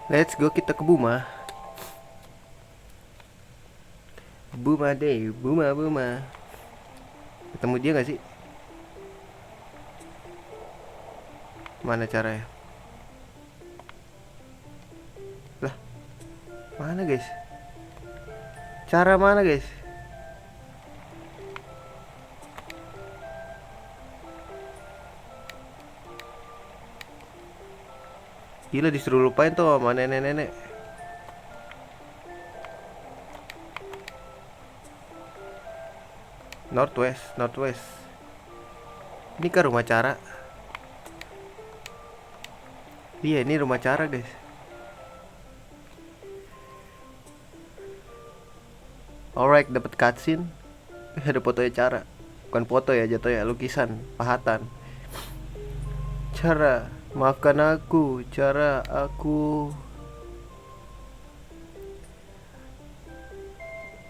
Let's go, kita ke Buma. Buma deh, Buma Buma. Ketemu dia gak sih? Mana caranya? Lah, mana guys? Cara mana guys? Gila, disuruh lupain tuh sama nenek-nenek. Northwest, Northwest. Ini kan rumah cara. Iya, ini rumah cara guys. Alright, dapat cutscene. Ada fotonya cara. Bukan foto ya, jatuh ya, lukisan, pahatan. Cara, maafkan aku, cara aku.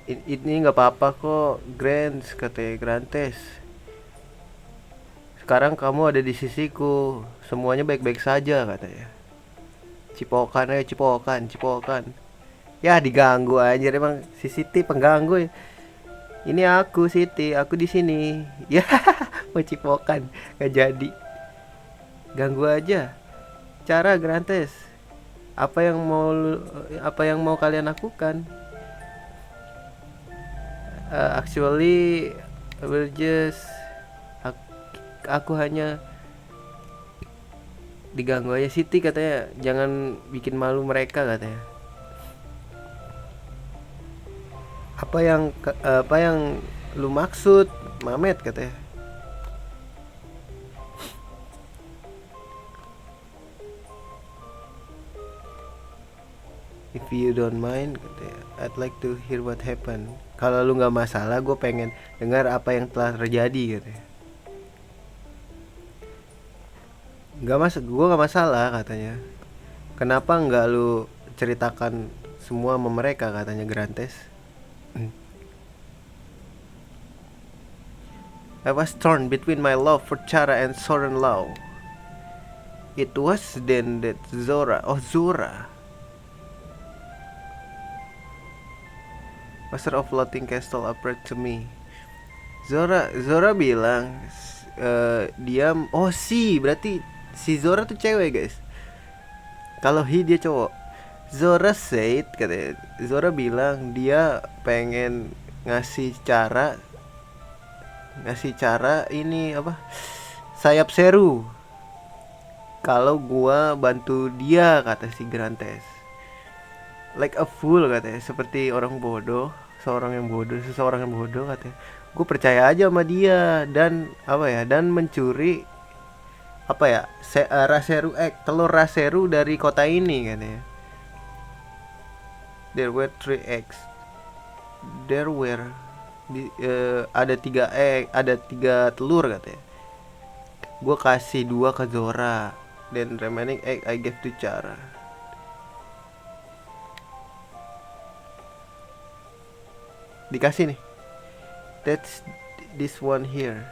Ini nggak apa-apa kok, Grants, katanya Grantes. Sekarang kamu ada di sisiku, semuanya baik-baik saja, katanya. Cipokan ayo, cipokan, cipokan. Ya diganggu anjir, emang si Siti pengganggu ya. Ini aku Siti, aku di sini. Ya, mau cipokan, gak jadi. Ganggu aja. Cara Grantes. Apa yang mau kalian lakukan? Actually, we're just aku hanya diganggu aja. Siti katanya jangan bikin malu mereka, katanya. Apa yang lu maksud, Mamet, katanya. If you don't mind, katanya, I'd like to hear what happened. Kalau lu nggak masalah, gue pengen dengar apa yang telah terjadi, katanya. Gue nggak masalah, katanya. Kenapa nggak lu ceritakan semua sama mereka, katanya Grantes. I was torn between my love for Chara and Soren Lau. It was then that Zora, Master of Floating Castle, appeared to me. Zora bilang dia, berarti si Zora tuh cewek guys. Kalau dia cowok. Zora bilang dia pengen ngasih cara ini apa, sayap seru kalau gua bantu dia, kata si Grantes. Like a fool, katanya, seperti orang bodoh, seseorang yang bodoh, katanya. Gue percaya aja sama dia dan mencuri telur raseru dari kota ini, katanya. There were 3 eggs. There were ada 3 telur, katanya. Gue kasih 2 ke Zora, then remaining egg I gave to Chara. Dikasih nih. That's this one here.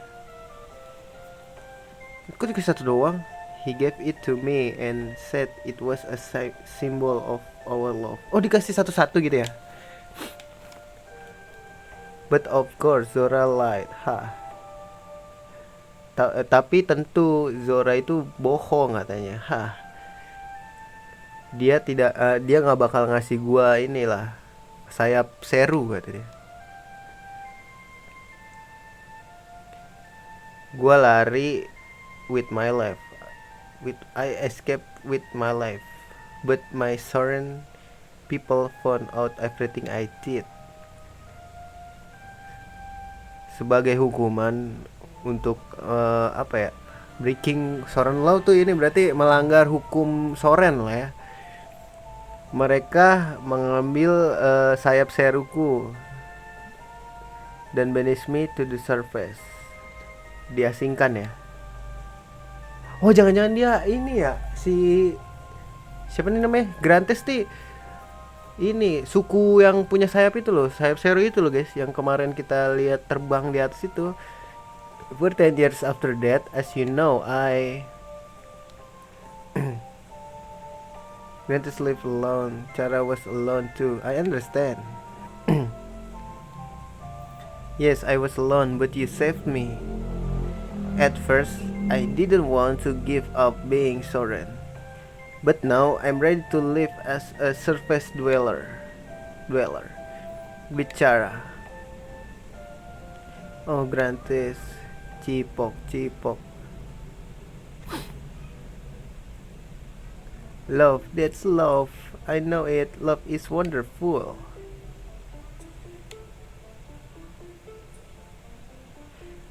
Kok dikasih 1 doang? He gave it to me and said it was a symbol of our love. Oh, dikasih satu-satu gitu ya? But of course Zora lied. Tapi tentu Zora itu bohong, katanya. Dia nggak bakal ngasih gua inilah sayap seru, katanya. Gua lari with my life. I escaped with my life. But my Soren people found out everything I did. Sebagai hukuman untuk breaking Soren Law tuh, ini berarti melanggar hukum Soren lah ya. Mereka mengambil sayap seruku dan banish me to the surface. Diasingkan ya. Oh, jangan-jangan dia ini ya, siapa nih namanya, Grantes nih, ini suku yang punya sayap itu loh, sayap seru itu loh guys, yang kemarin kita lihat terbang di atas itu. For 10 years after that, as you know, Grantis live alone. Chara was alone too. I understand. Yes, I was alone, but you saved me. At first, I didn't want to give up being Soren. But now I'm ready to live as a surface dweller with Chara. Oh, Grantis. Cipok. Love, that's love. I know it. Love is wonderful.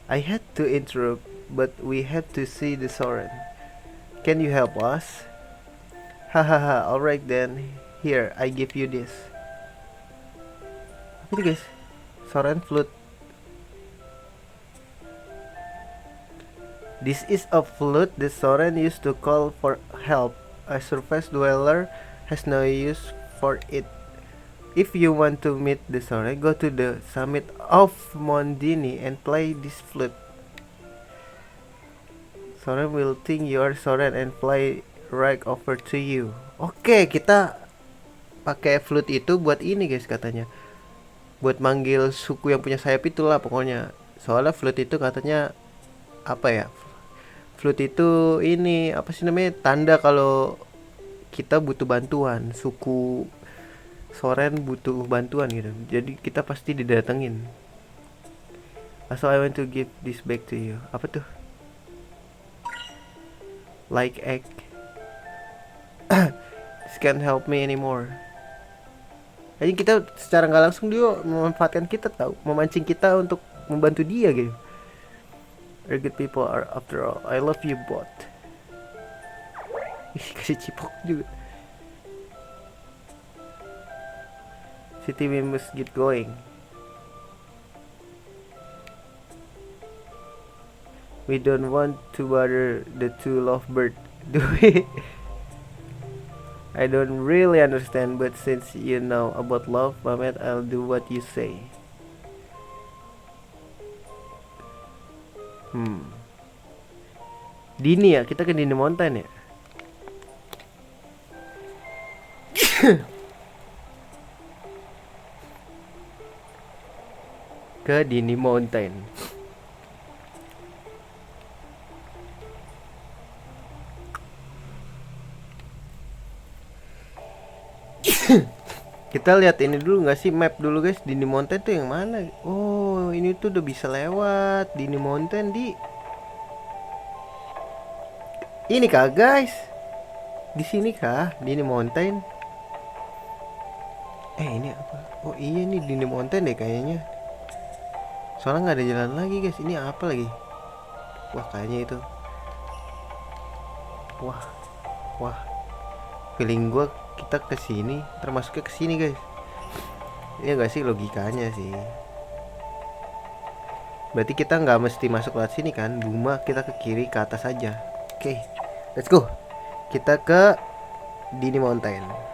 I had to interrupt, but we have to see the Soren. Can you help us? Hahaha, alright then. Here, I give you this. Apa itu guys? Soren flute. This is a flute the Soren used to call for help. A surface dweller has no use for it. If you want to meet the Soren, go to the summit of Mondini and play this flute. Soren will think you are Soren and fly right over to you. Oke, kita pakai flute itu buat ini guys katanya. Buat manggil suku yang punya sayap itulah pokoknya. Soalnya flute itu katanya apa ya? Flute itu ini apa sih namanya? Tanda kalau kita butuh bantuan, suku Soren butuh bantuan gitu. Jadi kita pasti didatengin. So I want to give this back to you. Apa tuh? Like egg. This can't help me anymore. Jadi kita secara nggak langsung dia memanfaatkan kita tahu, memancing kita untuk membantu dia gitu. Very good people are after all. I love you both. Kasih cipok juga. City we must get going. We don't want to bother the two lovebirds, do we? I don't really understand, but since you know about love, Mamet, I'll do what you say. Dini ya, kita ke Dini Mountain ya. Ke Dini Mountain. Kita lihat ini dulu nggak sih, map dulu guys. Dini Mountain tuh yang mana? Oh, ini tuh udah bisa lewat Dini Mountain di ini kah guys? Di sini kah Dini Mountain? Ini apa? Oh iya nih Dini Mountain deh kayaknya. Soalnya nggak ada jalan lagi guys. Ini apa lagi? Wah kayaknya itu. Wah. Feeling gua kita kesini, termasuknya kesini guys. Iya nggak sih logikanya sih. Berarti kita nggak mesti masuk lewat sini kan? Buma kita ke kiri ke atas aja. Oke, let's go. Kita ke Dini Mountain.